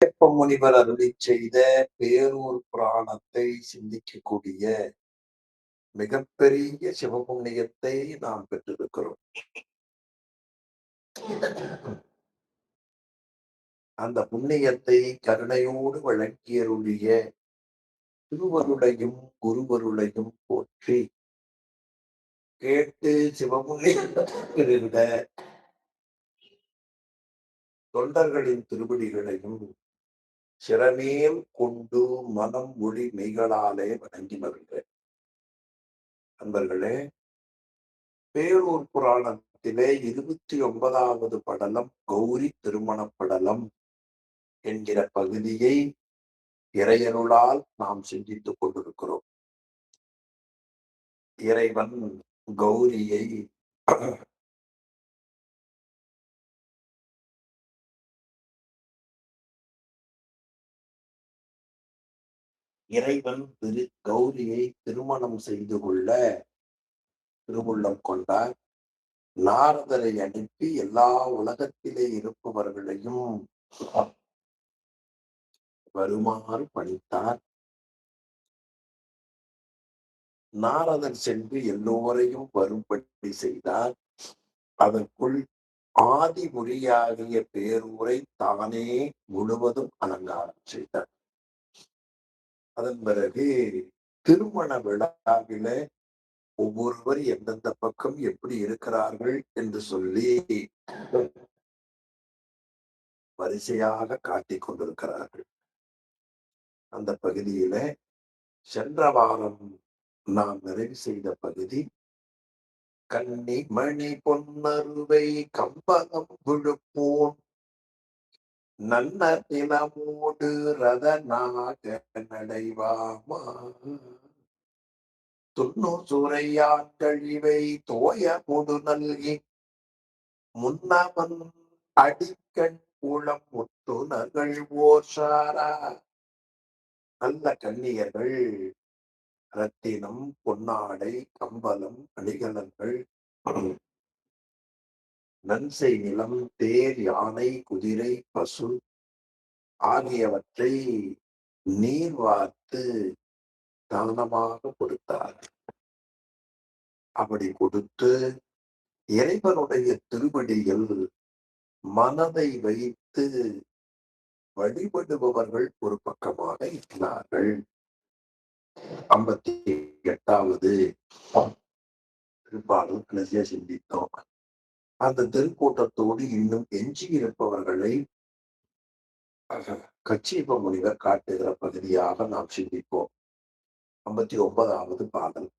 அப்ப முனிவர் அருளிச் செய்த பேரூர் புராணத்தை சிந்திக்கக்கூடிய மிகப்பெரிய சிவபுண்ணியத்தை நாம் பெற்றிருக்கிறோம். அந்த புண்ணியத்தை கருணையோடு வழங்கியருளிய திருவருளையும் குருவருளையும் போற்றி கேட்டு சிவபுண்ணியம் பெற்றிருந்த தொண்டர்களின் திருவடிகளையும் சிறமேல் கொண்டு மனம் மொழி மெய்களாலே வணங்கி மகிழ்கிறேன். நண்பர்களே, பேரூர் புராணத்திலே 29வது படலம் கௌரி திருமணப் படலம் என்கிற பகுதியை இறையருளால் நாம் சிந்தித்துக் கொண்டிருக்கிறோம். இறைவன் கௌரியை கௌரியை திருமணம் செய்து கொள்ள திருவுள்ளம் கொண்டார். நாரதரை அனுப்பி எல்லா உலகத்திலே இருப்பவர்களையும் வருமாறு பணித்தார். நாரதர் சென்று எல்லோரையும் வரும்படி செய்தார். அதற்குள் ஆதிமுறியாகிய பேரூரை தானே முழுவதும் அலங்காரம் செய்தார். அதன் பிறகு திருமண விழாவில ஒவ்வொருவர் எந்தெந்த பக்கம் எப்படி இருக்கிறார்கள் என்று சொல்லி வரிசையாக காட்டிக் கொண்டிருக்கிறார்கள். அந்த பகுதியில சென்ற வாரம் நாம் நிறைவு செய்த பகுதி கன்னி மணி பொன்னருவை கம்பகம் விழுப்போன் நன்ன நிலமோடு ரதனாக நடைவாமா துண்ணூர் சூறையான் கழிவை தோய முடு நல்கி முன்னவன் அடிக்கண் குளம் முத்துணர்கள் ஓசாரா. நல்ல கன்னியர்கள் ரத்தினம் பொன்னாடை கம்பளம் அணிகலன்கள் நன்சை நிலம் தேர் யானை குதிரை பசு ஆகியவற்றை நீர் வார்த்து தானமாக கொடுத்தார். அப்படி கொடுத்து இறைவனுடைய திருவடியில் மனதை வைத்து வழிபடுபவர்கள் ஒரு பக்கமாக இருக்கிறார்கள். 58வது திருப்பாடல் கடைசியா சிந்தித்தோம். அந்த திருக்கூட்டத்தோடு இன்னும் எஞ்சி இருப்பவர்களை கச்சியப்ப முனிவர் காட்டுகிற பகுதியாக நாம் சிந்திப்போம். 59வது பாடல்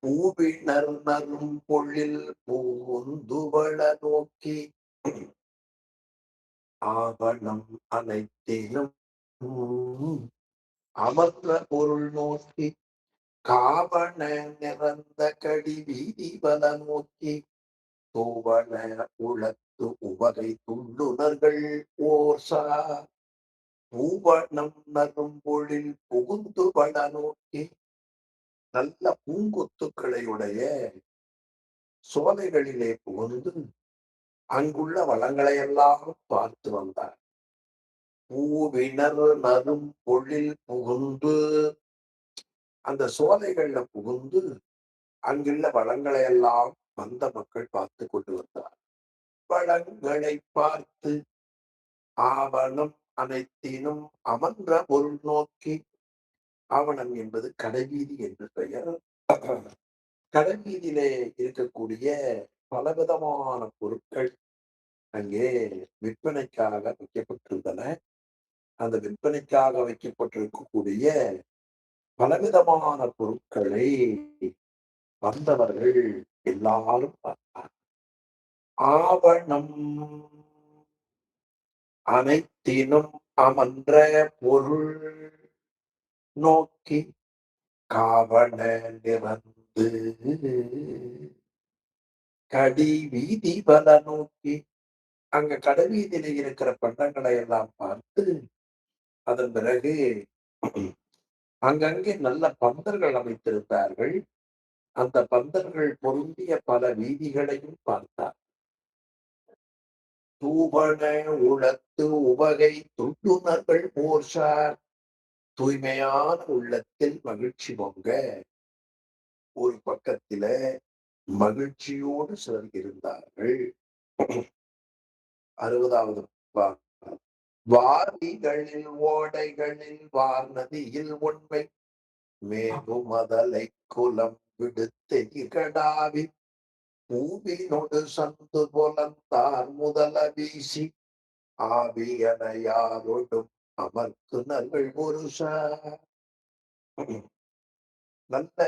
பூவினர் நரும் பொழில் பூந்துவள நோக்கி ஆவணம் அனைத்திலும் அமர்ந்த பொருள் நோக்கி காவண நிறந்த கடி வீதி வல நோக்கி தோவண உளத்து உவகை துள்ளுணர்கள் ஓர்சா பூவணம் நரும் பொழில் புகுந்து வள நோக்கி நல்ல பூங்கொத்துக்களையுடைய சோலைகளிலே புகுந்து அங்குள்ள வளங்களை எல்லாம் பார்த்து வந்தார். பூவினர் நரும் பொழில் புகுந்து அந்த சோலைகள்ல புகுந்து அங்குள்ள வளங்களை எல்லாம் வந்த மக்கள் பார்த்து கொண்டு வந்தார். வளங்களை பார்த்து ஆவணம் அனைத்தினும் அமர்ந்த பொருள் நோக்கி, ஆவணம் என்பது கடைவீதி என்று பெயர். கடைவீதியிலே இருக்கக்கூடிய பலவிதமான பொருட்கள் அங்கே விற்பனைக்காக வைக்கப்பட்டிருந்தன. அந்த விற்பனைக்காக வைக்கப்பட்டிருக்கக்கூடிய பலவிதமான பொருட்களை வந்தவர்கள் எல்லாரும் பார்த்தார். ஆவணம் அனைத்தினும் அமன்ற பொருள் நோக்கி காவண நிறந்து கடி வீதி பல நோக்கி அங்க கடைவீதியில இருக்கிற பண்டங்களை எல்லாம் பார்த்து அதன் பிறகு அங்கங்கே நல்ல பந்தர்கள் அமைத்திருந்தார்கள். அந்த பந்தர்கள் பொருந்திய பல வீதிகளையும் பார்த்தார். தூபன உளத்து உவகை துண்டுணர்கள் போர்சார். தூய்மையான உள்ளத்தில் மகிழ்ச்சி பொங்க ஒரு பக்கத்தில மகிழ்ச்சியோடு சிலர் இருந்தார்கள். 60வது பாடல். வாரிகளில் ஓடைகளில் வார்நதியில் உண்மை மேகுமதலை குலம் விடுத்தெதிர்கடாவி பூவினொடு சந்து புலந்தார் முதல வீசி ஆவியன யாரொடும் அமர்க்கு நல்கள் புருஷார். நல்ல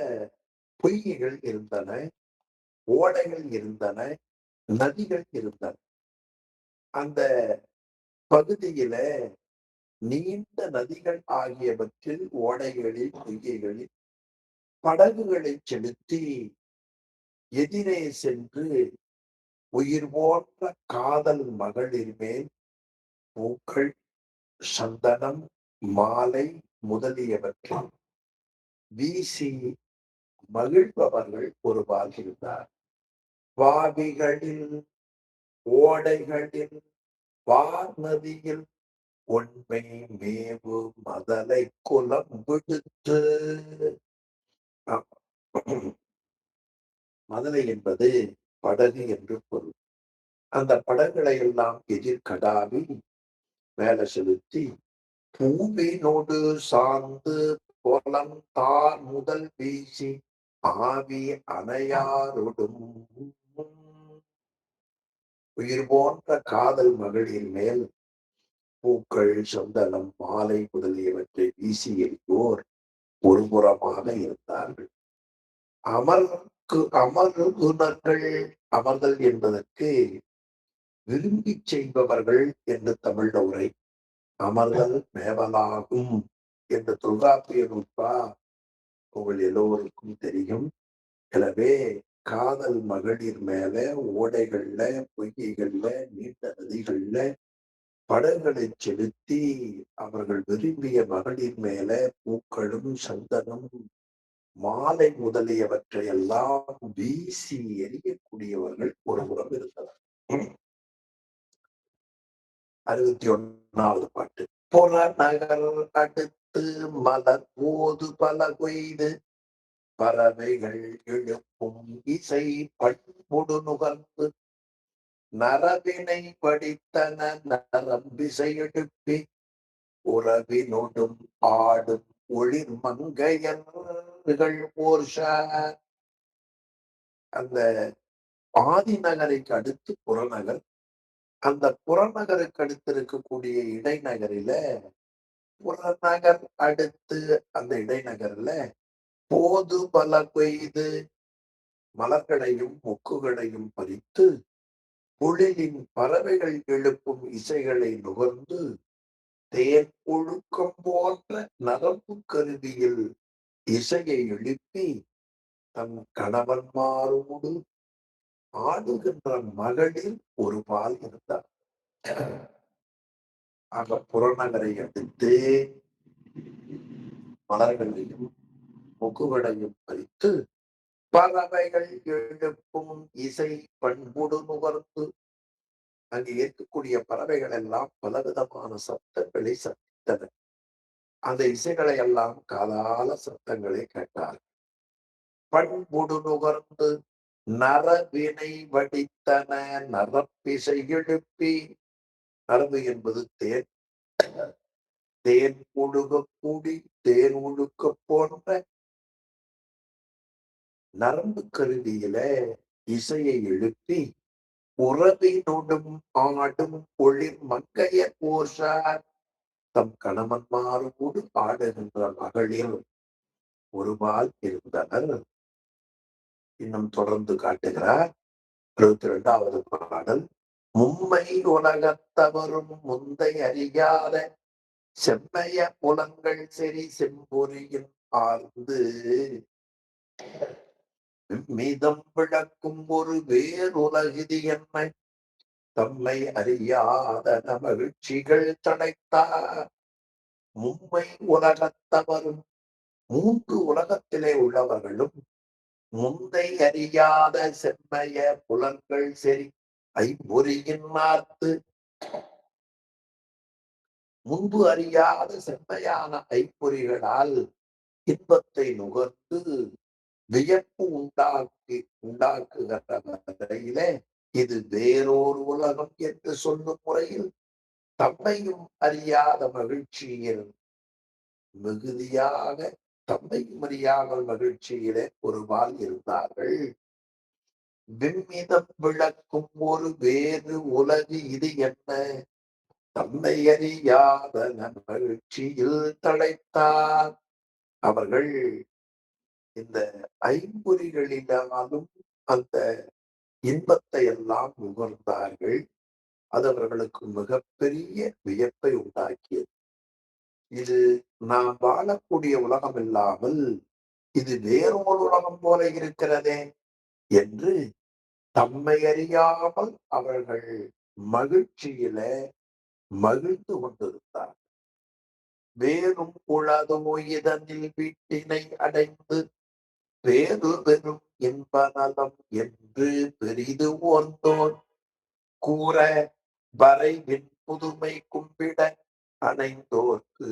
பொய்கைகள் இருந்தன, ஓடைகள் இருந்தன, நதிகள் இருந்தன. அந்த பகுதியில நீண்ட நதிகள் ஆகியவற்றில், ஓடைகளில், பொய்கைகளில் படகுகளை செலுத்தி எதிரே சென்று உயிர் போன்ற காதல் மகளிர் மேல் பூக்கள், சந்தனம், மாலை முதலியவற்றை வீசி மகிழ்பவர்கள் ஒருபால் இருந்தார். வாவிகளில், ஓடைகளில், வார்நதியில் உண்மை மேவு மதலை குலம் விடுத்து. மதலை என்பது படகு என்று பொருள். அந்த படகுகளை எல்லாம் எதிர்கடாவி மேல செலுத்தி பூவினோடு சார்ந்து புலம் தார் முதல் வீசி ஆவி அணையாரொடும் உயிர் போன்ற காதல் மகளிர் மேல் பூக்கள், சந்தனம், மாலை முதலியவற்றை வீசி எறிவோர் ஒரு புறமாக இருந்தார்கள். அமர்குணர்கள், அமர்தல் என்பதற்கு விரும்பி செய்பவர்கள் என்று தமிழ் உரை. அமர்தல் மேவலாகும் என்று தொல்காப்பிய நூற்பா உங்கள் எல்லோருக்கும் தெரியும். எனவே காதல் மகளிர் மேல ஓடைகள்ல, பொய்கைகள்ல, நீண்ட நதிகள்ல படகுகளை செலுத்தி அவர்கள் விரும்பிய மகளிர் மேல பூக்களும், சந்தனம், மாலை முதலியவற்றை எல்லாம் வீசி எறியக்கூடியவர்கள் ஒருபுறம் இருந்தனர். 61வது பாட்டு. புற நகர் அடுத்து மலர் போது பல கொய்து பறவைகள் எழுப்பும் இசை பண்புடு நுகர்ந்து நரவினை படித்தன நரம்பிசை எழுப்பி உறவினொடும் ஆடும் ஒளிர் மங்கையர்கள் போர்ஷார். அந்த ஆதிநகரைக்கு அடுத்து புறநகர். அந்த புறநகருக்கு அடுத்து இருக்கக்கூடிய இடைநகரில, புறநகர் அடுத்து அந்த இடைநகர்ல போது பல கொய்து மலர்களையும் மொக்குகளையும் பறித்து பொழிலின் பறவைகள் எழுப்பும் இசைகளை நுகர்ந்து தேன் ஒழுக்கம் போன்ற நரம்பு கருவியில் இசையை எழுப்பி தன் கணவன்மாரோடு ஆடுகின்ற மகளிர் ஒரு பால் இருந்தார். ஆக புறநகரை அடுத்து மலர்களையும் மொக்குகளையும் பறித்து பறவைகள் எழுப்பும் இசை பண்புடு நுகர்ந்து அங்கே இருக்கக்கூடிய பறவைகள் எல்லாம் பலவிதமான சப்தங்களை சத்தன. அந்த இசைகளை எல்லாம் காதால சத்தங்களை கேட்டார். பண்புடு நுகர்ந்து நரவினை வடித்தன நரப்பிசை எழுப்பி. நரம்பு என்பது தேன். தேன் ஒழுகக்கூடி தேன் ஒழுக்க போன்ற நரம்பு கருவியில இசையை எழுப்பி உறவினொடும் ஆடும் ஒளிர் மங்கையர் போர்ஷார். தம் கணவன்மாரோடு ஆடுகின்ற மகளிர் ஒருபால் இருந்தனர். இன்னும் தொடர்ந்து காட்டுகிறார் 62வது பாடல். மும்மை உலகத்தவரும் முந்தை அறியாத செம்மைய புலங்கள் செறி செம்பொறியின் ஆர்ந்து மீதம் விளக்கும் ஒரு வேறுலகிது என்னை தம்மை அறியாத மகிழ்ச்சிகள் தடைத்தார். மும்மை உலகத்தவரும், 3 உலகத்திலே உள்ளவர்களும் முந்தை அறியாத செம்மைய புலன்கள் சரி ஐம்பொறியின் மாத்து முன்பு அறியாத செம்மையான ஐம்பொறிகளால் இன்பத்தை நுகர்ந்து வியப்பு உண்டாக்குகிற வரையிலே இது வேறொரு உலகம் என்று சொல்லும் முறையில் தம்மையும் அறியாத மகிழ்ச்சியில் மிகுதியாக தம்மையும் அறியாமல் மகிழ்ச்சியிலே ஒருவால் இருந்தார்கள். விண்மிதம் விளக்கும் ஒரு வேறு உலகு இது என்ன? தம்மை அறியாத மகிழ்ச்சியில் தழைத்தார். அவர்கள் இந்த ஐம்பொறிகளினாலும் அந்த இன்பத்தை எல்லாம் நுகர்ந்தார்கள். அது அவர்களுக்கு மிகப்பெரிய வியப்பை உண்டாக்கியது. இது நாம் வாழக்கூடிய உலகம் இல்லாமல் இது வேறொரு உலகம் போல இருக்கிறதே என்று தம்மை அறியாமல் அவர்கள் மகிழ்ச்சியில மகிழ்ந்து கொண்டிருந்தார். வேறும் உளதோ இதனில் வீட்டினை அடைந்து வேறு பெரும் இன்ப நலம் என்று பெரிது ஓர்ந்தோர் கூற வரைவின் புதுமை கும்பிட அணைந்தோர்க்கு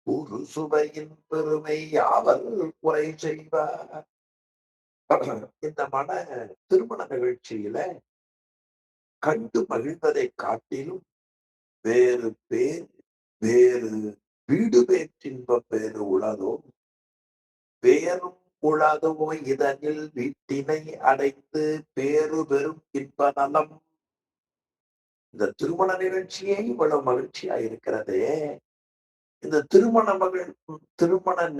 ஒரு சுவையின் பெருமை யாவர் குறை செய்வார். இந்த திருமண நிகழ்ச்சியில கண்டு மகிழ்ந்ததை காட்டிலும் வேறு பேர் வேறு வீடு பேற்றின்பம் வேறு உளதோ வேறும் உளதோ இதனில் வீட்டினை அடைந்து பேரு பெரும் இன்ப நலம். இந்த திருமண நிகழ்ச்சியே இவ்வளவு மகிழ்ச்சியா இருக்கிறதே, இந்த திருமண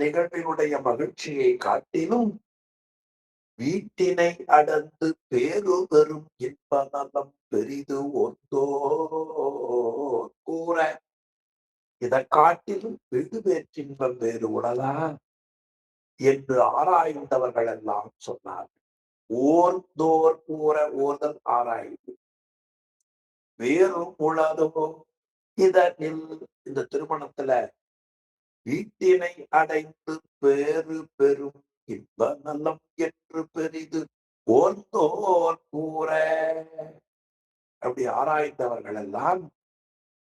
நிகழ்வினுடைய மகிழ்ச்சியை காட்டிலும் வீட்டினை அடர்ந்து பேரு பெரும் இன்ப நலம் பெரிது ஒன்றோ கூற. இதை காட்டிலும் வீடு பேற்றின்பம் வேறு உடலா என்று ஆராய்ந்தவர்கள் எல்லாம் சொன்னார்கள். ஓர்ந்தோர் கூற ஓர்தல் ஆராய்ந்து வேறும் உளதோ இதனில் இந்த திருமணத்துல வீட்டினை அடைந்து பேறு பெரும் இன்ப நலம் என்று பெரிது ஓர்ந்தோர் கூற. அப்படி ஆராய்ந்தவர்கள் எல்லாம்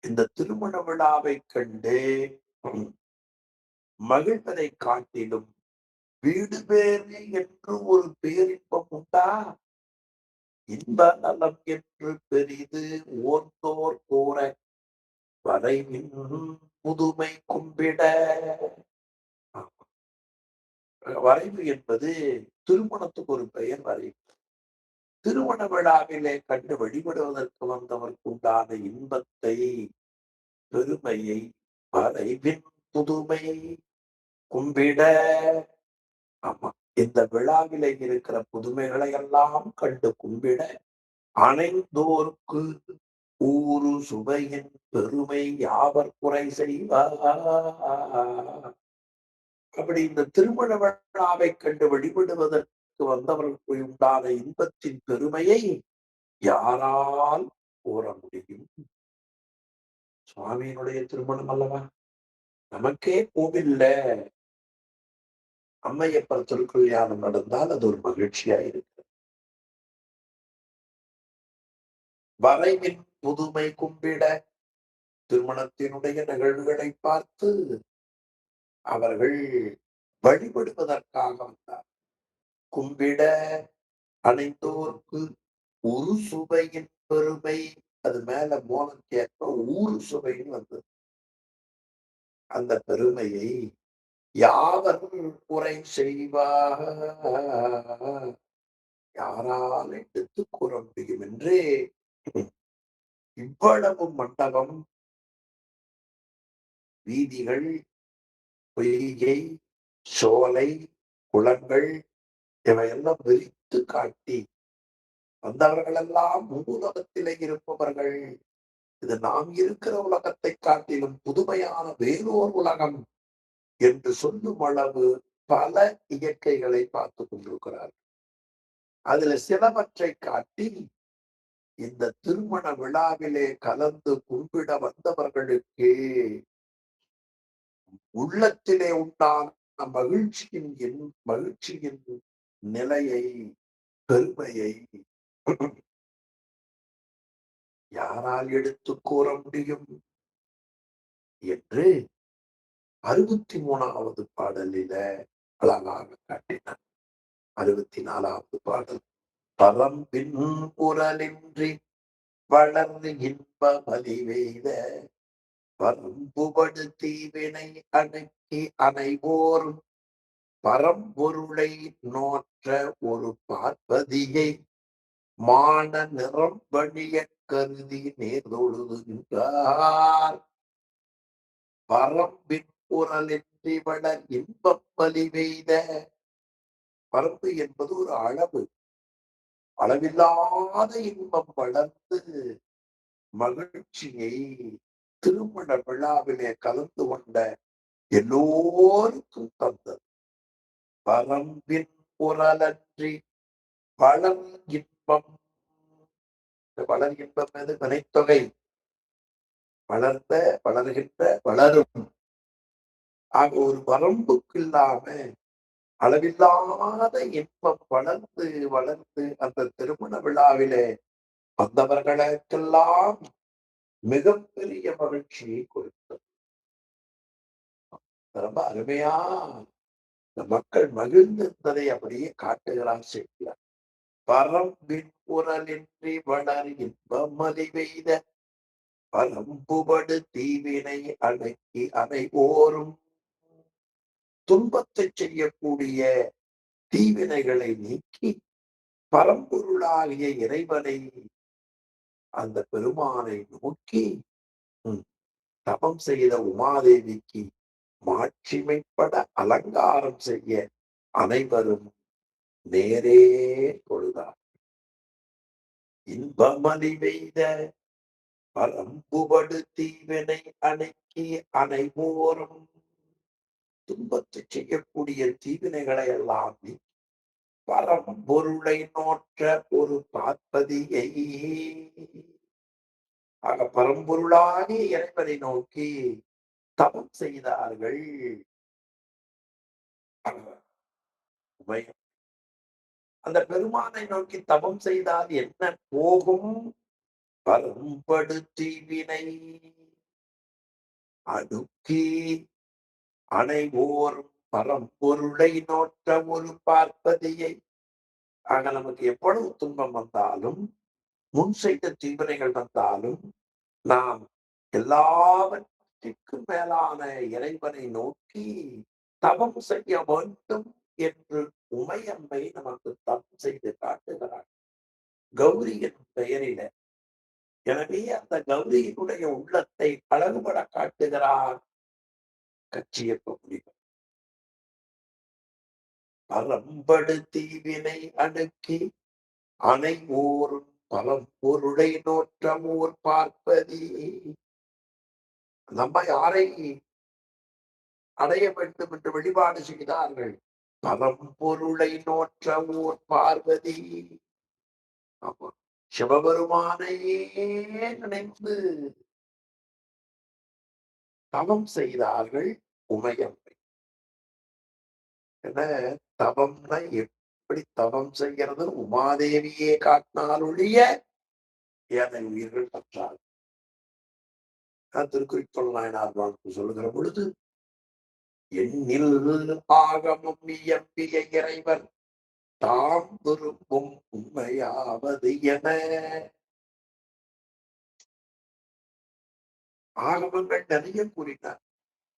இந்த திருமண விழாவை கண்டு மகிழ்வதை காட்டிலும் வீடு பேறு என்று ஒரு பேரின்பம் உண்டா? இன்ப நலம் என்று பெரிது ஓர்ந்தோர் கூற வரைவின் புதுமை கும்பிட. வரைவு என்பது திருமணத்துக்கு ஒரு பெயர் வரைவு. திருமண விழாவிலே கண்டு வழிபடுவதற்கு வந்தவருக்கு உண்டான இன்பத்தை பெருமையை வரைவின் புதுமை கும்பிட. ஆமா, இந்த விழாவிலே இருக்கிற புதுமைகளை எல்லாம் கண்டு கும்பிட அணைந்தோர்க்கு ஊரு சுவையின் பெருமை யாவர் குறை செய்வார். அப்படி இந்த திருமண விழாவை கண்டு வழிபடுவதற்கு வந்தவர்களுக்கு உண்டான இன்பத்தின் பெருமையை யாரால் கூற முடியும்? சுவாமியினுடைய திருமணம் அல்லவா? நமக்கே கோவில்ல அம்மையப்பர் திருக்கல்யாணம் நடந்தால் அது ஒரு மகிழ்ச்சியா இருக்கு. வரைவின் புதுமை கும்பிட திருமணத்தினுடைய நிகழ்வுகளை பார்த்து அவர்கள் வழிபடுவதற்காக வந்தார். கும்பிட அனைத்தோர்க்கு ஒரு சுவையின் பெருமை, அது மேல மோனக்கேற்ப ஊறு சுவைன்னு வந்தது. அந்த பெருமையை யாவர் குறை செய்வார், யாரால் எடுத்து கூற முடியும் என்று இவ்வளவு மண்டபம், வீதிகள், பொய்கை, சோலை, குளங்கள் இவையெல்லாம் விரித்து காட்டி வந்தவர்கள் எல்லாம் உலகத்திலே இருப்பவர்கள். இது நாம் இருக்கிற உலகத்தை காட்டிலும் புதுமையான வேறோர் உலகம் என்று சொல்லும் அளவு பல இயற்கைகளை பார்த்து கொண்டிருக்கிறார். அதுல சிலவற்றை காட்டி இந்த திருமண விழாவிலே கலந்து கும்பிட வந்தவர்களுக்கு உள்ளத்திலே உண்டான மகிழ்ச்சியின் நிலையை, பெருமையை யாரால் எடுத்துக் கூற முடியும் என்று 63வது பாடலில அழகாக காட்டினார். 64வது பாடல். பரம்பின் குரலின்றி வளர்ந்து இன்ப மலிவெய்த பரம்புபடு தீவினை அடக்கி அனைவோரும் பரம்பொருளை நோற்ற ஒரு பார்ப்பதியை மான நிறம் வழியக் கருதி நேர்தொழுகின்றார். பரம்பின் குரலின்றி வளர் இன்பம் மலிவெய்த. பரம்பு என்பது ஒரு அளவு. அளவில்லாத இன்பம் வளர்ந்து மகிழ்ச்சியை திருமண விழாவிலே கலந்து கொண்ட எல்லோருக்கும் தந்தது. பரம்பின் குரலன்றி வளர் இன்பம். வளர் இன்பம் எது? வினைத்தொகை. வளர்ந்த, வளர்கின்ற, வளரும். ஆக ஒரு வரம்புக்கு இல்லாம அளவில்லாத இன்பம் வளர்ந்து வளர்ந்து அந்த திருமண விழாவிலே வந்தவர்களுக்கெல்லாம் மிகப்பெரிய மகிழ்ச்சியை கொடுத்தது. ரொம்ப அருமையா இந்த மக்கள் மகிழ்ந்திருந்ததை அப்படியே காட்டுகிறார் செட்டியார். பரம்பின் குரலின்றி வளர் இன்பம் மலிவெய்த பரம்புபடு தீவினை அடக்கி அனைவோரும் துன்பத்தை செய்யக்கூடிய தீவினைகளை நீக்கி பரம்பொருளாகிய இறைவனை அந்த பெருமானை நோக்கி தபம் செய்த உமாதேவிக்கு மாட்சிமைப்பட அலங்காரம் செய்ய அனைவரும் நேரே தொழுதார். இன்பமலி வெய்த பரம்புபடு தீவினை அடக்கி அனைவோரும் துன்பத்தை செய்யக்கூடிய தீவினைகளை எல்லாம் பரம்பொருளை நோற்ற ஒரு பார்ப்பதியை. ஆக பரம்பொருளாகிய இறைவனை நோக்கி தவம் செய்தார்கள். அந்த பெருமானை நோக்கி தவம் செய்தால் என்ன போகும்? பரம்படு தீவினை அடுக்கி அனைவோரும் பரம்பொருளை நோற்ற ஒரு பார்ப்பதியை. ஆக நமக்கு எவ்வளவு துன்பம் வந்தாலும், முன் செய்த தீவினைகள் வந்தாலும், நாம் எல்லாவற்றிற்கும் மேலான இறைவனை நோக்கி தவம் செய்ய வேண்டும் என்று உமையம்மை நமக்கு தவம் செய்து காட்டுகிறார் கௌரியின் பெயரில. எனவே அந்த கௌரியினுடைய உள்ளத்தை அழகுபட காட்டுகிறார் கச்சியப்ப முனிவர். பரம்படு தீவினை அடுக்கி அனைவோரும் பரம்பொருளை நோற்றமோர் பார்ப்பதி. நம்ம யாரை அடைய வேண்டும் என்று வழிபாடு செய்தார்கள்? பரம்பொருளை நோற்ற ஓர் பார்வதி. ஆமா, சிவபெருமானையே நினைந்து தவம் செய்தார்கள் உமையம்மை. என தவம்னா எப்படி தவம் செய்கிறது? உமாதேவியே காட்டினால் ஒழிய ஏனை உயிர்கள் கற்றார். திருக்குறித்தொல் நாயனார் வாழ்த்து சொல்லுகிற பொழுது, எண்ணில் ஆகமும் இயம்பிய இறைவர் தாம் விரும்பும் உண்மையாவது என. ஆகமங்கள் நிறைய கூறினார்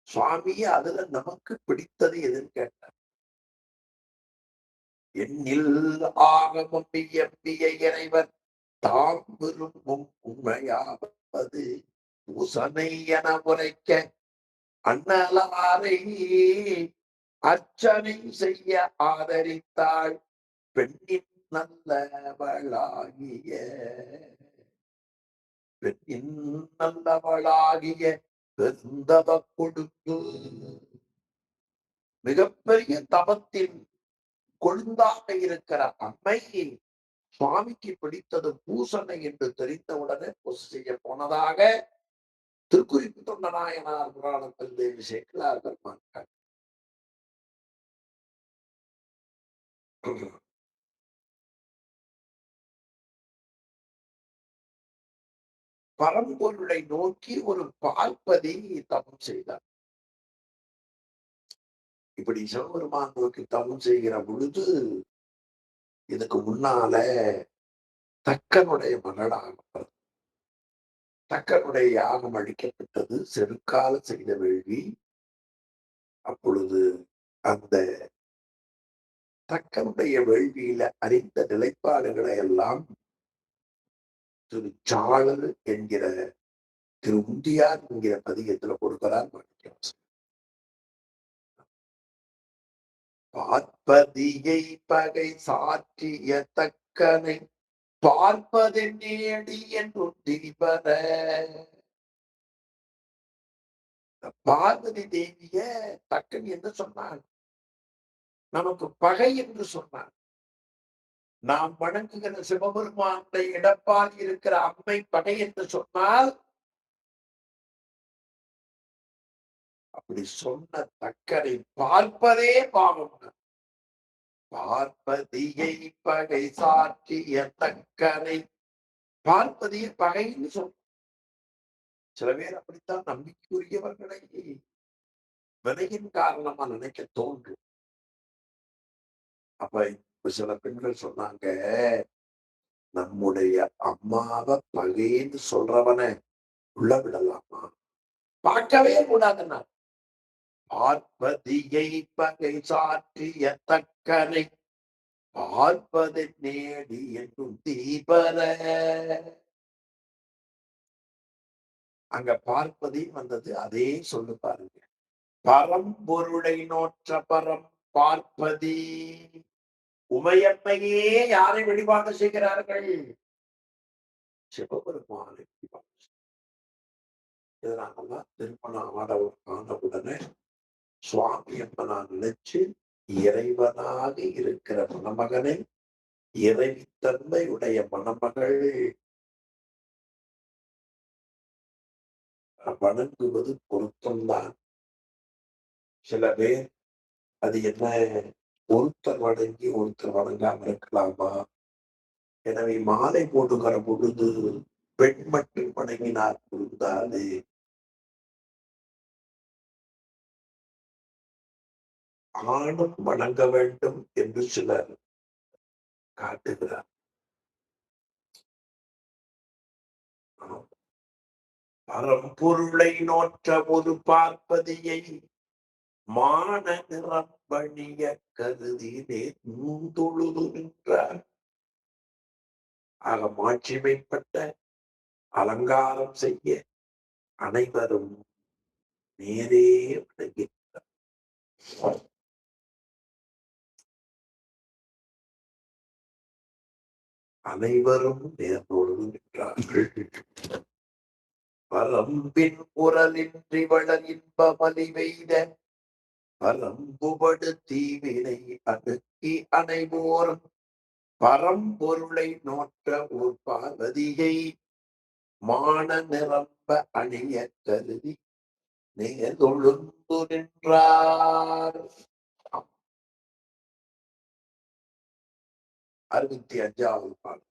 சுவாமி. அதுல நமக்கு பிடித்தது எதுன்னு கேட்டார். எண்ணில் ஆகமும் இயம்பிய இறைவர் தாம் விரும்பும் உண்மையாவது பூசனை என உரைக்க அண்ணலாரை அர்ச்சனை செய்ய ஆதரித்தாள் பெண்ணின் நல்லவளாகிய. பெண்ணின் நல்லவளாகிய பெருந்தவ கொடுத்து மிகப்பெரிய தவத்தில் கொழுந்தாக இருக்கிற அம்மை சுவாமிக்கு பிடித்தது பூசனை என்று தெரிந்தவுடனே பூசை செய்ய போனதாக திருக்குறிப்பு தொண்ட நாயனார் புராணத்தில் தேவி சேக்கிழார் பெருமான் பரம்பொருளை நோக்கி ஒரு பார்ப்பதி தவம் செய்தார். இப்படி சிவபெருமான் நோக்கி தவம் செய்கிற பொழுது, இதுக்கு முன்னால தக்கனுடைய மகளாக தக்கனுடைய யாகம் அழிக்கப்பட்டது. செருக்கால செய்த வேள்வி. அப்பொழுது அந்த தக்கனுடைய வேள்வியில அறிந்த நிலைப்பாடுகளை எல்லாம் திரு சாளர் என்கிற திரு உந்தியார் என்கிற பதிகத்துல கொடுக்கிறார் மாணிக்கவாசகர். பார்ப்பதியை பகை சாற்றிய தக்கனை பார்ப்பதென்னேடி என்று திரிபர. பார்வதி தேவிய தக்கன் என்று சொன்னான், நமக்கு பகை என்று சொன்னான். நாம் வணங்குகிற சிவபெருமானுடைய இடப்பால் இருக்கிற அம்மை பகை என்று சொன்னால், அப்படி சொன்ன தக்கனை பார்ப்பதே பாவம். பார்ப்பதியை பகை சாற்றிய தக்கனை பார்ப்பதிய பகைன்னு சொன்ன. சில பேர் அப்படித்தான் நம்பிக்கைக்குரியவர்களை வினையின் காரணமா நினைக்க தோன்றும். அப்ப இப்ப சில பெண்கள் சொன்னாங்க, நம்முடைய அம்மாவை பகைன்னு சொல்றவனை உள்ள விடலாமா? பார்க்கவே கூடாதுன்னா. பார்ப்பதியை பகை சாற்றிய தக்கனை பார்ப்பதை நேடி என்றும் தீபர. அங்க பார்ப்பதி வந்தது, அதே சொல்லு பாருங்க. பரம்பொருளை நோற்ற பரம் பார்ப்பதி. உமையம்மையே யாரை வழிபாடு செய்கிறார்கள்? சிவபெருமானை வழிபாடு. இதனாலதான் திருமணம் ஆனவுடனே சுவாமி அம்மனா நினைச்சு இறைவனாக இருக்கிற மணமகனை இறைத்தன்மையுடைய மணமகள் வணங்குவது பொருத்தம்தான். சில பேர் அது என்ன, ஒருத்தர் வணங்கி ஒருத்தர் வணங்காம இருக்கலாமா? எனவே மாலை போடுகிற பொழுது பெண் மட்டும் வணங்கினார் பொருந்தாது. ஆணும் வணங்க வேண்டும் என்று சிலர் காட்டுகிறார். பரம்பொருளை நோற்ற ஒரு பார்ப்பதியை மான நிறம்பணிய கருதினே தொழுது நின்றார். ஆக மாட்சிமைப்பட்ட அலங்காரம் செய்ய அனைவரும் நேரே வணங்கினார். அனைவரும் நேர்ந்தோடு நின்றார்கள். பரம்பின் குரலின்றி வளர் இன்பமலி வெய்த பரம்புபடு தீவினை அடுக்கி அனைவோரும் பரம்பொருளை நோற்ற ஓர் பார்வதியை மான நிரம்ப அணிய கருதி நேர்ந்தொழுந்து நின்றார். 65வது பாடல்.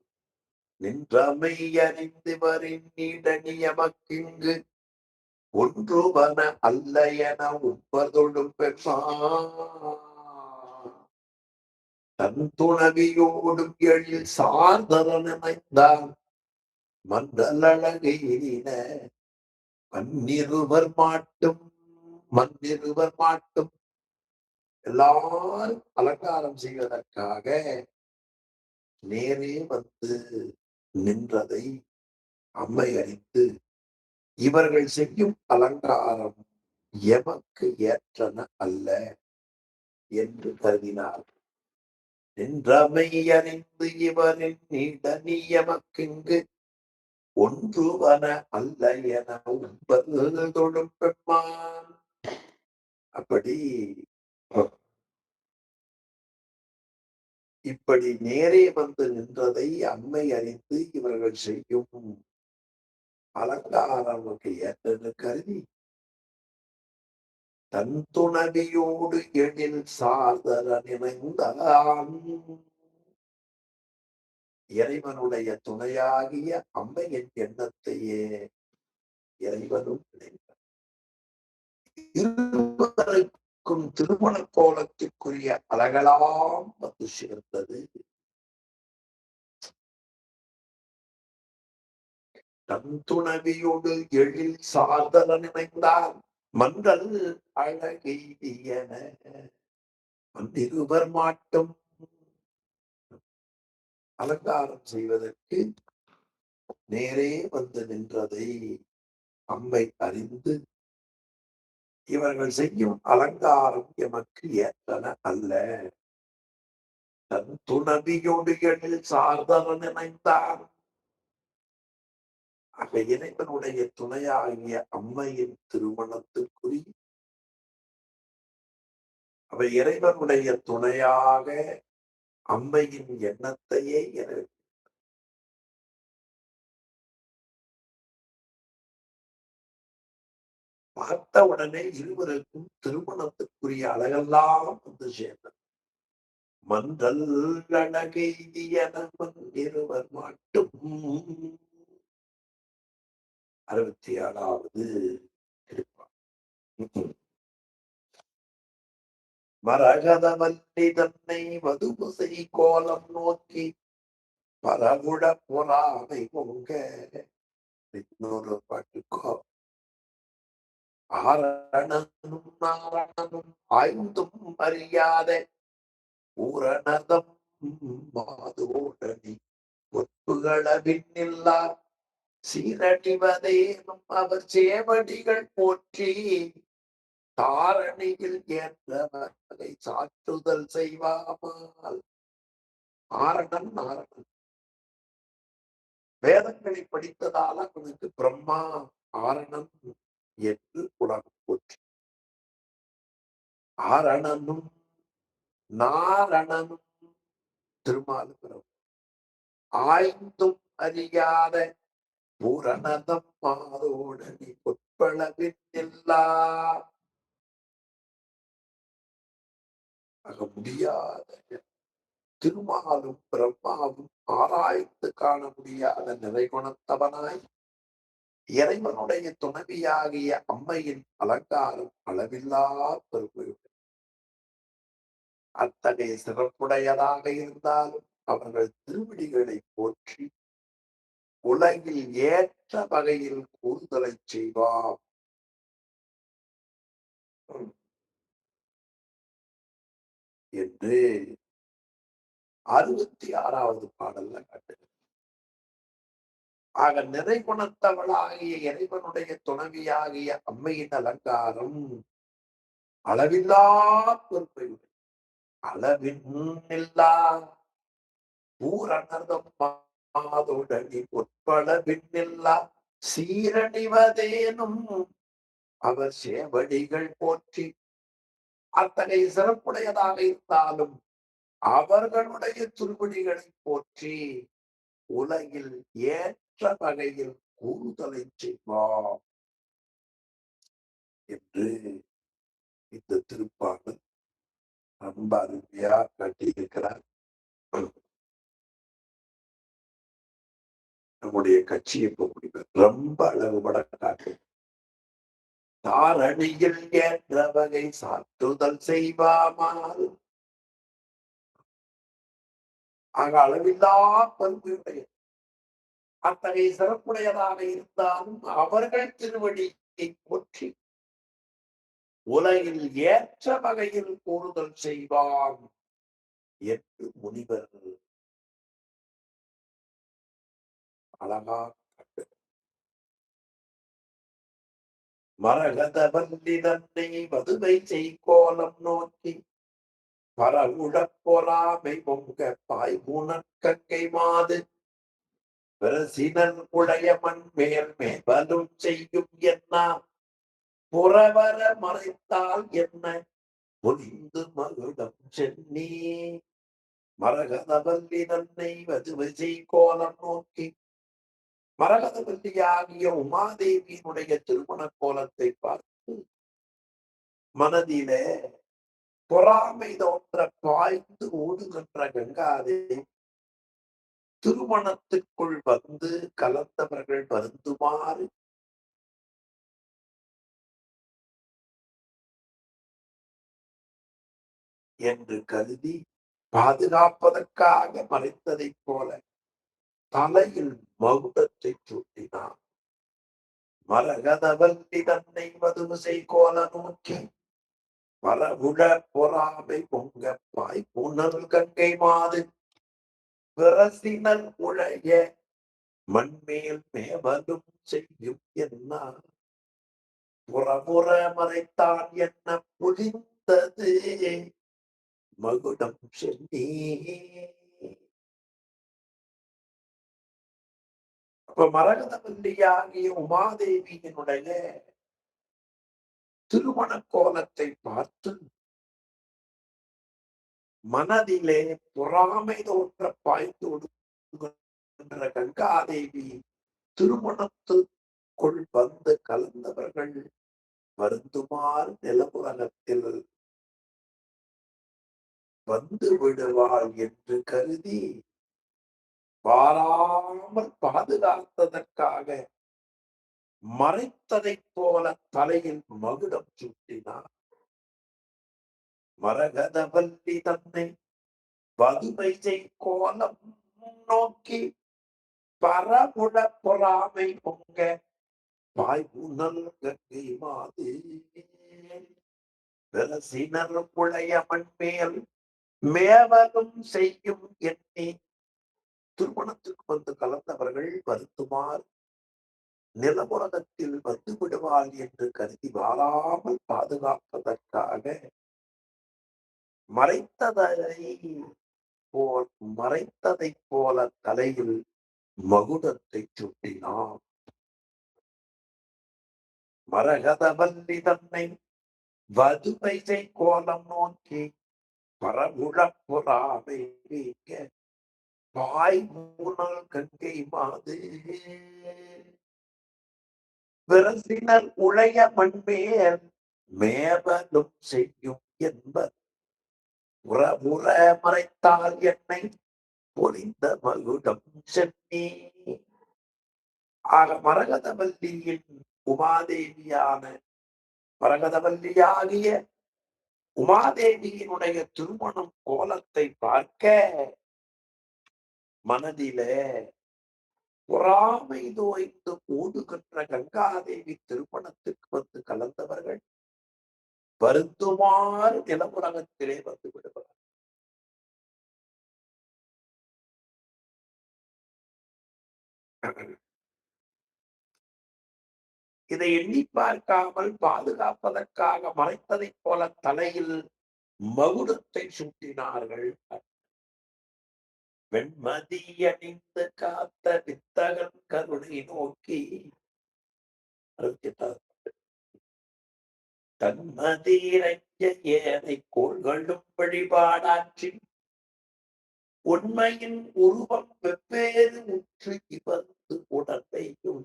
நின்றமை அறிந்து வரின்னிடனியமக்கிங்கு ஒன்றுவன அல்ல என உப்பதொடும் பெற்றான். தன் துணவியோடும் எழில் சார்தரனைந்தான் மன்றலழகையின மன்னிருவர் மாட்டும் எல்லாரும் அலங்காரம் செய்வதற்காக நேரே வந்து நின்றதை அம்மை அறிந்து, இவர்கள் செய்யும் அலங்காரம் எமக்கு ஏற்றன அல்ல என்று கருதினார். நின்றமை அறிந்து இவரின் நீடனியமக்கிங்கு ஒன்றுவன அல்ல என தொடும் பெம்மான். அப்படி இப்படி நேரே வந்து நின்றதை அம்மை அறிந்து இவர்கள் செய்யும் அலங்காரமுக்கு ஏற்றது கருதி தன் துணவியோடு எழில் சார்தர நினைந்தான். இறைவனுடைய துணையாகிய அம்மையின் எண்ணத்தையே இறைவனும் நினைத்தார். இருவருக்கும் திருமண கோலத்திற்குரிய அழகெல்லாம் வந்து சேர்ந்தது. தன் துணவியோடு எழில் சார்தல நினைந்தார் மன்றல் அழகெய்தியன இருவர் மாட்டும் அலங்காரம் செய்வதற்கு நேரே வந்து நின்றதை அம்மை அறிந்து, இவர்கள் செய்யும் அலங்காரம் எமக்கு ஏற்றன அல்ல. தன் துணவியோடு எழில் சார்தல நினைந்தார். ஆக இறைவனுடைய துணையாகிய அம்மையின் திருமணத்துக்குரிய அவை இறைவனுடைய துணையாக அம்மையின் எண்ணத்தையே பார்த்த உடனே இருவருக்கும் திருமணத்துக்குரிய அழகெல்லாம் வந்து சேர்ந்தது. மன்றல் அழகெய்தியனவன் இருவர் மாட்டும் 67வது திருப்பாடல். மரகதவல்லி தன்னை மதுபுசை கோலம் நோக்கி பரவுட பொறாமை பொங்க. இன்னொரு பாட்டுக்கோ ஆரணனும் நாரணனும் ஆய்ந்தும் அறியாத பூரணதம் மாதோடனி ஒப்புகளவின்னில்லா சீரடிவதேனும் அவர் சேவடிகள் போற்றி தாரணியில் ஏற்ற வகை சாற்றுதல் செய்வாமல். ஆரணன் நாரணன் வேதங்களை படித்ததால அவனுக்கு பிரம்மா ஆரணன் என்று உலகம் போற்றி. ஆரணனும் நாரணனும் திருமாலுகிறோம் ஆய்ந்தும் அறியாத பூரணதம் மாதோடனி பொற்பளவில் எல்லா ஆக முடியாத திருமாலும் பிரம்மாவும் ஆராய்ந்து காண முடியாத நிறை குணத்தவனாய் இறைவனுடைய துணைவியாகிய அம்மையின் அலங்காரம் அளவில்லா பெருமையுடன் அத்தகைய சிறப்புடையதாக இருந்தாலும் அவர்கள் திருவடிகளை போற்றி உலகில் ஏற்ற வகையில் கூறுதலை செய்வார் என்று 66வது பாடல்ல காட்டுகிறது. ஆக நிறை குணத்தவளாகிய இறைவனுடைய துணைவியாகிய அம்மையின் அலங்காரம் அளவில்லா பெருமையுடன் அளவில்லா பூரணதம் மாதோடனி பொற்பளவில்லா சீரணிவதேனும் அவர் சேவடிகள் போற்றி. அத்தகைய சிறப்புடையதாக இருந்தாலும் அவர்களுடைய திருவடிகளை போற்றி உலகில் ஏற்ற வகையில் கூறுதலை செய்வார் என்று இந்த திருப்பாடல் ரொம்ப அருமையா கட்டியிருக்கிறார். நம்முடைய கட்சியை இப்ப முடிவு ரொம்ப அழகுபட காட்டு. தாரணியில் ஏற்ற வகை சாற்றுதல் செய்வாமல். ஆக அளவில்லா பண்புடைய அத்தகைய சிறப்புடையதாக இருந்தாலும் அவர்கள் திருவடியை போற்றி உலகில் ஏற்ற வகையில் கூறுதல் செய்வான் என்று முனிவர் அழகா கண்டு. மரகத வல்லி தன்னை மதுவை செய்கோலம் நோக்கி பரவுடப் பொறாமை பொங்க பாய்முனற்கங்கை மாது பிரசினர் உடைய மண் மேல் மேலும் செய்யும் என்ன புறவர மறைத்தால் என்ன பொலிந்து மகுடம் சென்னி. மரகதவல்லி தன்னை மதுவை செய்கோலம் நோக்கி மரகதவல்லியாகிய உமாதேவியினுடைய திருமண கோலத்தை பார்த்து மனதிலே பொறாமை தோன்ற பாய்ந்து ஓடுகின்ற கங்காதேவி திருமணத்திற்குள் வந்து கலந்தவர்கள் வருந்துமாறு என்று கருதி பாதுகாப்பதற்காக மறைத்ததைப் போல தலையில் மகுடத்தை சூட்டினான். மரகதவல்லி தன்னை மதுமிசை கோல நோக்கி மரபுட பொறாமை பொங்க பாய் புனல் கங்கை மாது விரசினல் உழைய மண்மேல் மேவலும் செய்யும் என்ன புறமுற மறைத்தான் என்ன புரிந்தது மகுடம் சென்னி. அப்ப மரகதவல்லியாகிய உமாதேவியினுடைய திருமண கோலத்தை பார்த்து மனதிலே பொறாமை தோன்ற பாய்ந்து கங்காதேவி திருமணத்துக்குள் வந்து கலந்தவர்கள் வருந்துமாறு நிலவுலகத்தில் வந்து விடுவாள் என்று கருதி வாராமல் பாதுகாத்ததற்காக மறைத்ததைப் போல தலையில் மகுடம் சூட்டினார். மரகதவல்லி தன்னை பதுமை கோலம் நோக்கி பரமுட பொறாமை பொங்க பாய்புனல் கங்கை மாது விரசினர் புழைய மண்மேல் மேவலும் செய்யும் எண்ணி திருமணத்துக்கு வந்து கலந்தவர்கள் வருத்துமாறு நிலமுலகத்தில் வந்து விடுவாள் என்று கருதி வாராமல் பாதுகாப்பதற்காக மறைத்ததைப் போல தலையில் மகுடத்தை சூட்டினான். மரகதவல்லி தன்னை வதுமை கோலம் நோக்கி பரமுழப்புறாமை வீக்க பாய் மூணல் கங்கை மாது விரசினர் உழைய மண்மேல் மேவலும் செய்யும் என்பர் உறவுற மறைத்தால் என்னை பொழிந்த மகுடம் சென்னி. ஆக மரகதவல்லியின் உமாதேவியான மரகதவல்லியாகிய உமாதேவியினுடைய திருமணம் கோலத்தை பார்க்க மனதிலே பொறாமை தோய்ந்து ஓடுகின்ற கங்காதேவி திருமணத்துக்கு வந்து கலந்தவர்கள் வருந்துமாறு நிலமுலகத்திலே வந்து விடுவார். இதை எண்ணி பார்க்காமல் பாதுகாப்பதற்காக மறைத்ததைப் போல தலையில் மகுடத்தை சூட்டினார்கள். வெண்மதி அணிந்து காத்த வித்தகன் கருணை நோக்கி தன்மதீரஞ்ச ஏனை கோள்களும் வழிபாடாற்றி உண்மையின் உருவம் வெவ்வேறு உற்று இவந்து உடலையும்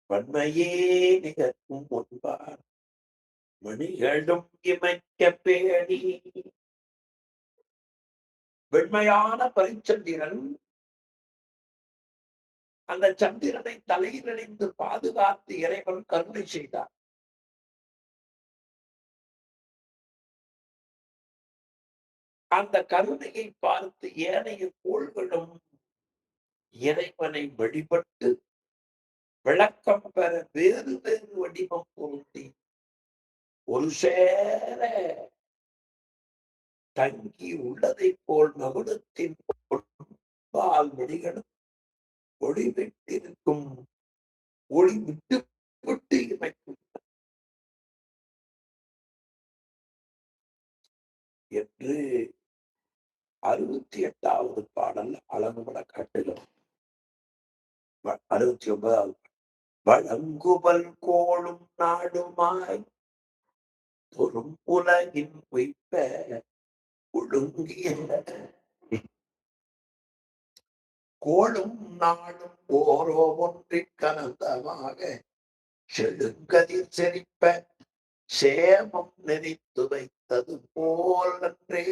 வன்மையே நிகழ்க்கும் முன்பார் மணிகளும் இமைக்க பேணி. வெண்மையான பரிச்சந்திரன் அந்த சந்திரனை தலையில் அணிந்து பாதுகாத்து இறைவன் கருணை செய்தார். அந்த கருணையை பார்த்து ஏனைய கோள்களும் இறைவனை வழிபட்டு விளக்கம் பெற வேறு வேறு வடிவம் பொருந்தி ஒரு சேர தங்கி உள்ளதை போல் மகுடத்தின் பால் மணிகளும் ஒளிவிட்டிருக்கும் ஒளி விட்டு விட்டு இமைக்கும் என்று 68வது பாடல் அளவுபட காட்டுகிறோம். 69வது வழங்குபல் கோளும் நாடுமாய் பொறும் உலகின் வைப்ப ஒழுங்கிய கோளும் நாடும் ஓரோ ஒன்றிற் கலந்தமாக செழுங்கதிர் செறிப்ப சேமம் நெறித்து வைத்தது போல் அன்றே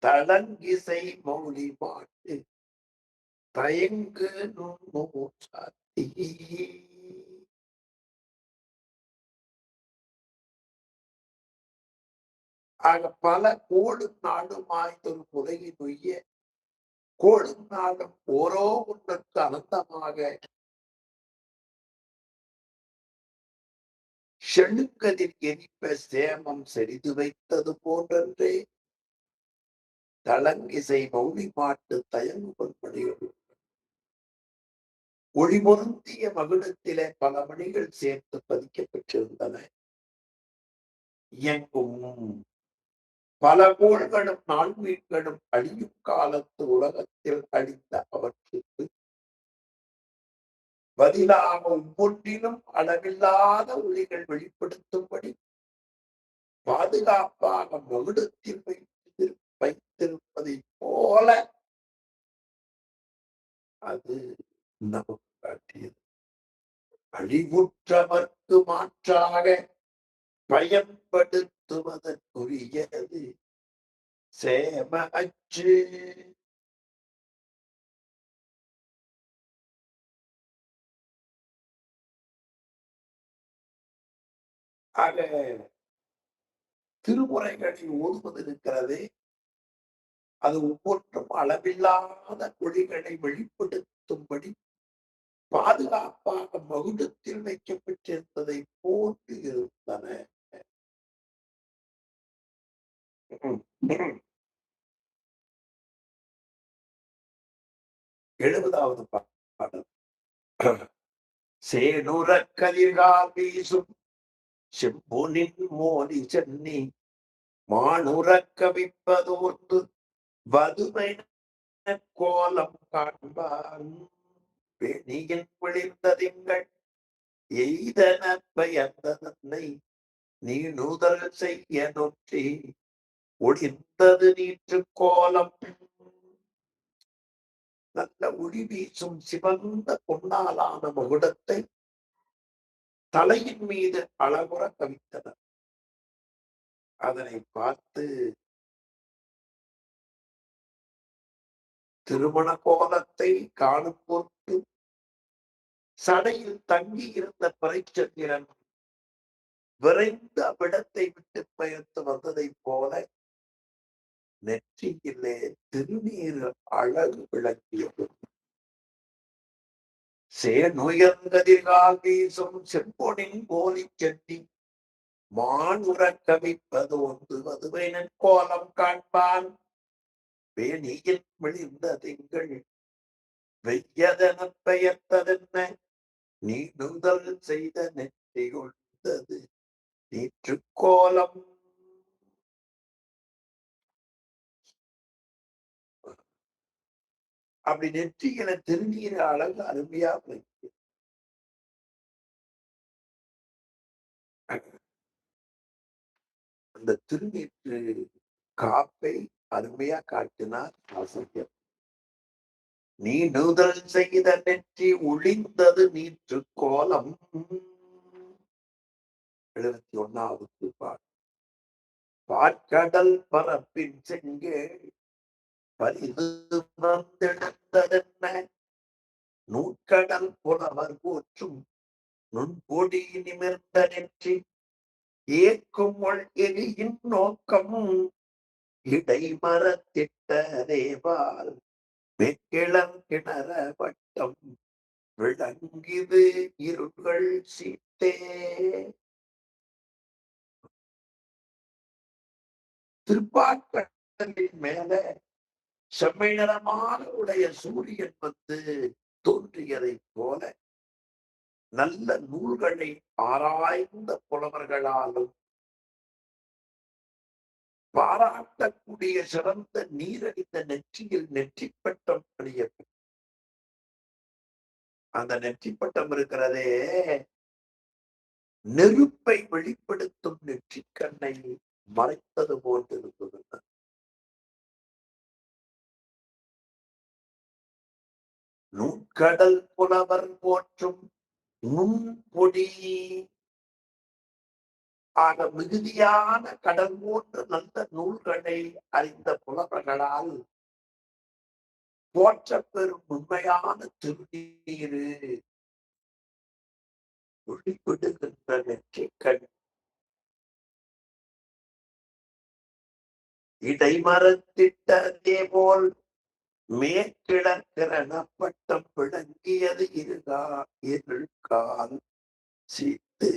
தளங்கிசை மௌலி மாட்டு தயங்கு நுண்ணூற்றாத்தி. ஆக பல கோடும் நாடுமாய்ந்தொரு முறையில் உய்ய கோடும் நாடும் ஓரோ ஒன்றுக்கு அனந்தமாக செழுங்கதிர் எரிப்ப சேமம் செறிது வைத்தது போன்றன்றே தளங்கிசை மௌனி மாட்டு தயங்குபல் மணியோடு ஒளிபொருந்திய மகுடத்திலே பல மணிகள் சேர்த்து பதிக்கப்பட்டிருந்தன. இயங்கும் பல கோள்களும் நான்மீன்களும் அழியும் காலத்து உலகத்தில் அழிந்த அவற்றுக்கு பதிலாக ஒவ்வொன்றிலும் அளவில்லாத ஒளிகள் வெளிப்படுத்தும்படி பாதுகாப்பாக மகுடத்தில் வைத்திருப்பதை போல அது நமக்கு காட்டியது. அழிவுற்றவர்க்கு மாற்றாக பயன்படுத்துவதற்குரியது சேம அச்சு. ஆக திருமுறைகளை ஓதுவது இருக்கிறது, அது ஒவ்வொன்றும் அளவில்லாத ஒளிகளை வெளிப்படுத்தும்படி பாதுகாப்பாக மகுடத்தில் வைக்கப்பட்டிருந்ததை போன்று இருந்தன. 70வது பாடல். சேனுர கதிர்கால் வீசும் செம்பொனின் மோதி சென்னி மானுறக் கவிப்பதோர்ந்து வதுமை கோலம் காண்பான் பெணியின் விழிந்த எய்தன பயந்ததன்னை நீ நுதல் செய்ய நொற்றி ஒளிர்ந்தது நீற்று கோலம். நல்ல ஒளி வீசும் சிவந்த பொன்னாலான மகுடத்தை தலையின் மீது அழகுற கவித்தனர். அதனை பார்த்து திருமண கோலத்தை காணும் பொருட்டு சடையில் தங்கி இருந்த பிறைச்சந்திரன் விரைந்து அவ்விடத்தை விட்டு பெயர்த்து வந்ததைப் போல நெற்றியிலே திருநீர் அழகு விளங்கியது. சேனுயர்கதிர்கால் வீசும் செம்பொனின் போலி செட்டி மானுற கவிப்பதோந்து வதுவைனன் கோலம் காண்பான் வேணியில் விழிந்த திங்கள் வெய்யதென பெயர்த்ததென்ன நீ நுதல் செய்த நெற்றி கொண்டது நீற்று கோலம். அப்படி நெற்றியில திருநீர் அழகு அருமையா வைத்து அந்த திருநீற்று காப்பை அருமையா காட்டினார் ஆசிரியர். நீ நுதல் செய்த நெற்றி ஒளிந்தது நீற்று கோலம். 71வது பாடல். பாற்கடல் பரப்பின் செங்கேள் பரிது வந்தெடுத்ததென்ன நூற்கடல் புலவர் போற்றும் நுண்பொடி நிமிர்ந்த நெற்றி ஏற்கும் எரியின் நோக்கம் இடைமரத்திட்ட தேவால் வெக்கிளம் கிணற வட்டம் விளங்கிது இருள்கள் சீட்டே. திருப்பாற்கடலின் மேல செம்மை நிறமான உடைய சூரியன் வந்து தோன்றியதைப் போல நல்ல நூல்களை ஆராய்ந்த புலவர்களாலும் பாராட்டக்கூடிய சிறந்த நீரறிந்த நெற்றியில் நெற்றிப்பட்டம் அணிய அந்த நெற்றிப்பட்டம் இருக்கிறதே நெருப்பை வெளிப்படுத்தும் நெற்றிக்கண்ணை மறைத்தது போன்று இருந்தது. நூற்கடல் புலவர் போற்றும் நுண்பொடி ஆக மிகுதியான கடல் போன்ற நல்ல நூல்களை அறிந்த புலவர்களால் போற்றப் பெறும் உண்மையான திருநீரு ஒளிவிடுகின்ற நெற்றிக்கண் இடைமறத்திட்டதே போல் மேற்கிழக்கிரணப்பட்டம் விளங்கியது இருள்கால் சீட்டு.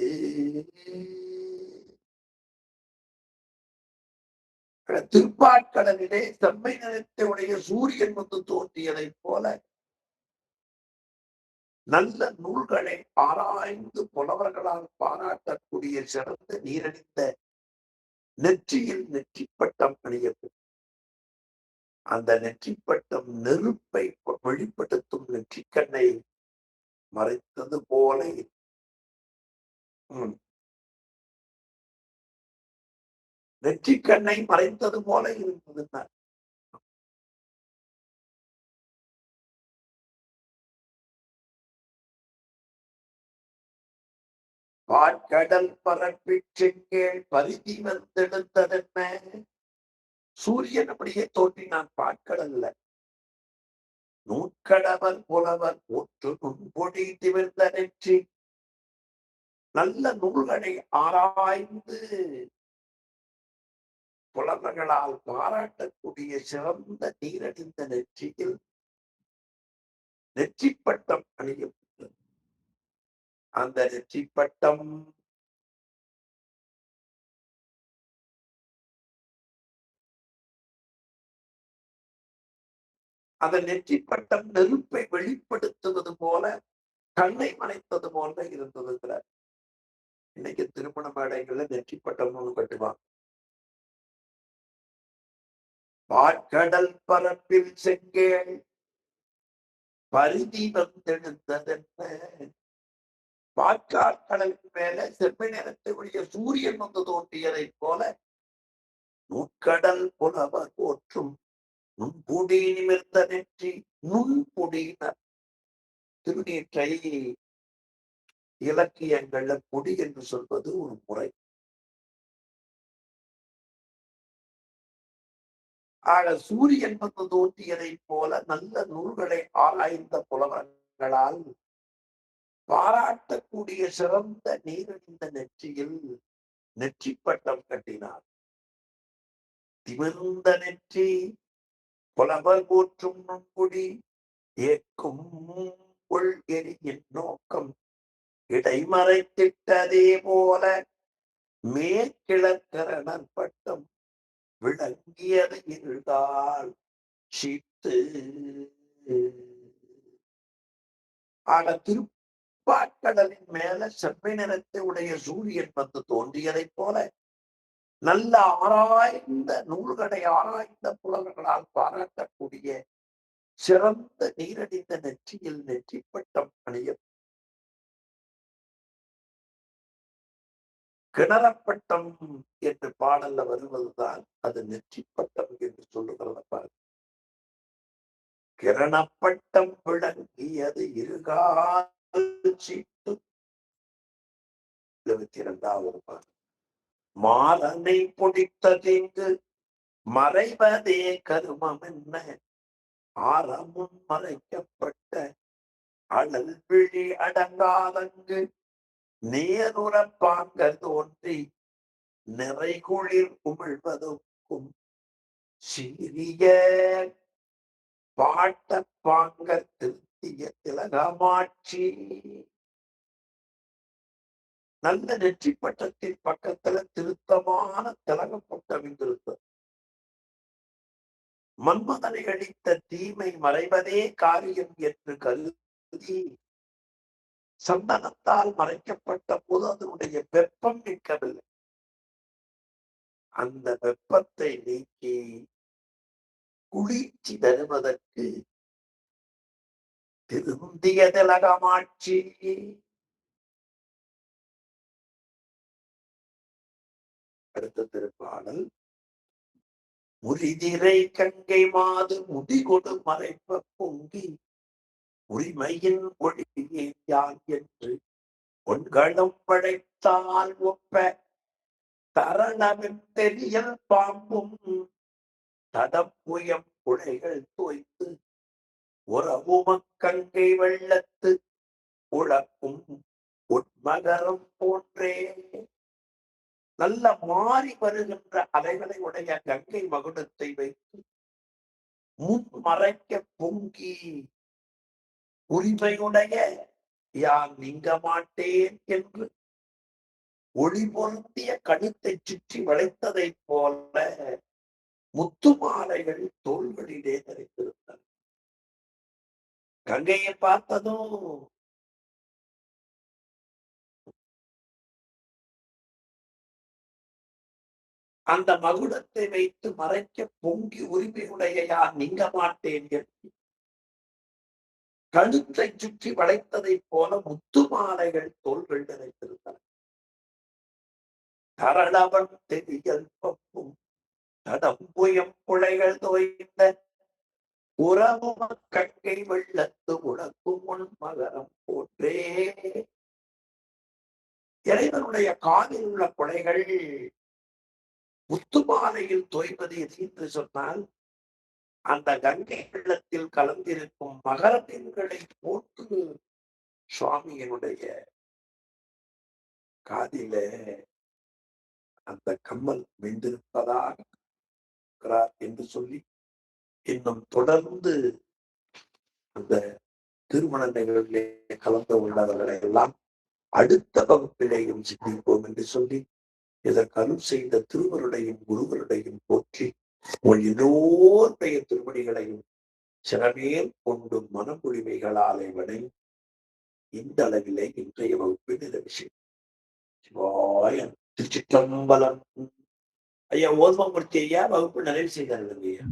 திருப்பாற்கடலிலே செம்மை நிறத்தை சூரியன் வந்து தோன்றியதைப் போல நல்ல நூல்களை ஆராய்ந்து புலவர்களால் பாராட்டக்கூடிய சிறந்த நீரணிந்த நெற்றியில் நெற்றிப்பட்டம் அணியது. அந்த நெற்றிப்பட்டம் நெருப்பை வெளிப்படுத்தும் நெற்றிக்கண்ணை மறைத்தது போல நெற்றிக்கண்ணை மறைத்தது போல இருந்தது. பாற்கடல் பரப்பிற்கீழ் பரிதி வந்தெடுத்ததென்ன? சூரியன் அப்படியே தோன்றினான் பாற்கடல்ல. நூற்கடவர் புலவர் ஒற்று நுண்பொடி திமிர்ந்த நெற்றி நல்ல நூல்களை ஆராய்ந்து புலவர்களால் பாராட்டக்கூடிய சிறந்த நீரணிந்த நெற்றியில் நெற்றிப்பட்டம் அணியப்பட்டது. அந்த நெற்றிப்பட்டம் அந்த நெற்றிப்பட்டம் நெருப்பை வெளிப்படுத்துவது போல கண்ணை மறைத்தது போல இருந்தது. இன்னைக்கு திருமண மேடைகள்ல நெற்றிப்பட்டம் ஒண்ணு கட்டுவாங்க. பாற்கடல் பரப்பில் செங்கேள் பரிதி வந்தெடுத்ததென்ன? பாற்கால் கடலுக்கு மேல செம்மை நிறத்தை சூரியன் வந்து தோன்றியதைப் போல நுட்கடல் புலவர் போற்றும் நுண்புடி நிமிர்ந்த நெற்றி நுண்புடியினர் திருநீற்றை இலக்கியங்கள்ல பொடி என்று சொல்வது ஒரு முறை. ஆக சூரியன் வந்து தோன்றியதைப் போல நல்ல நூல்களை ஆராய்ந்த புலவர்களால் பாராட்டக்கூடிய சிறந்த நீரணிந்த நெற்றியில் நெற்றிப்பட்டம் கட்டினார். திமிர்ந்த நெற்றி புலவர் போற்றும் நுண்புடி ஏற்கும் உள் எரியின் நோக்கம் இடைமறைத்திட்டதே போல மேற்கிழக்கரணர் பட்டம் விளங்கியது இருள்கால் சீட்டு. ஆக திருப்பாற்கடலின் மேல செம்மை நிறத்தை சூரியன் வந்து தோன்றியதைப் போல நல்ல ஆராய்ந்த நூல்களை ஆராய்ந்த புலவர்களால் பாராட்டக்கூடிய சிறந்த நீரடிந்த நெற்றியில் நெற்றிப்பட்டம் அணிய கிணறப்பட்டம் என்று பாடல்ல வருவதுதான் அது நெற்றிப்பட்டம் என்று சொல்லுகிறத பாருங்க. கிரணப்பட்டம் விளங்கியது இருகால் சீட்டு. 72வது பாடல். மாலனை பொடித்ததெங்கு மறைவதே கருமம் என்ன? ஆரமுன் மறைக்கப்பட்ட அழல் விழி அடங்காதங்கு நேருறப்பாங்கர் தோன்றி நிறைகுளிர் உமிழ்வதற்கும் சீரிய பாட்டப்பாங்கர் திருத்திய திலகமாட்சி. நல்ல நெற்றிப்பட்டத்தின் பக்கத்துல திருத்தமான திலகப்பட்டம் இருந்தது. மன்மதனை அளித்த தீமை மறைவதே காரியம் என்று கருதி சந்தனத்தால் மறைக்கப்பட்ட போது அதனுடைய வெப்பம் நிற்கவில்லை. அந்த வெப்பத்தை நீக்கி குளிர்ச்சி தருவதற்கு திருந்திய திலகமாட்சி. அடுத்த திருப்பாடல். முறிதிரை கங்கை மாது முடிகொடு மறைப்ப பொங்கி உரிமையின் ஒளியே யான் என்று பொன்களும் படைத்தால் ஒப்ப தரணமின் தெரியல் பாம்பும் தடப்புயம் குழைகள் தோய்த்து உறவுமக் கங்கை வெள்ளத்து உழக்கும் உட்மகரம் போன்றே. நல்ல மாறி வருகின்ற அலைகளை உடைய கங்கை மகுடத்தை வைத்து முன் மறைக்க பொங்கி உரிமையுடைய யான் நீங்க மாட்டேன் என்று ஒளி பொருந்திய கழுத்தைச் சுற்றி வளைத்ததைப் போல முத்து மாலைகள் தோள்களிலே தரித்திருந்தன. கங்கையை பார்த்ததும் அந்த மகுடத்தை வைத்து மறைக்க பொங்கி உரிமையுடைய யான் நீங்க மாட்டேன் என்று கழுத்தை சுற்றி வளைத்ததைப் போல முத்து மாலைகள் தோள்கள் நிறைத்திருந்தன. தரளவன் தெரியல் பப்பும் தடம்புயம் புழைகள் தோய்ந்த உறவும கங்கை வெள்ளத்து உலக்கும் உன் மகரம் போன்றே. இறைவனுடைய காதில் உள்ள கொலைகள் முத்துமாலையில் தோய்வது எது என்று சொன்னால், அந்த கங்கை வெள்ளத்தில் கலந்திருக்கும் மகர மீன்களை போட்டு சுவாமியினுடைய காதிலே அந்த கம்மல் விழுந்திருப்பதாக என்று சொல்லி இன்னும் தொடர்ந்து அந்த திருமண நிகழ்விலே கலந்து உள்ளவர்களை எல்லாம் அடுத்த வகுப்பிலேயும் சிந்திப்போம் என்று சொல்லி இதற்கு அருள் செய்த திருவருடையும் குருவருடையும் போற்றி உங்கள் எல்லோருடைய திருவடிகளையும் சிறமேல் கொண்டு மனமுடிமைகளாலே வணங்கி இந்த அளவிலே இன்றைய வகுப்பு நிறைவு செய்யும். சிவாய திருச்சிற்றம்பலம். ஐயா ஓதுவமூர்த்தி ஐயா வகுப்பு நிறைவு செய்தார்கள் ஐயா.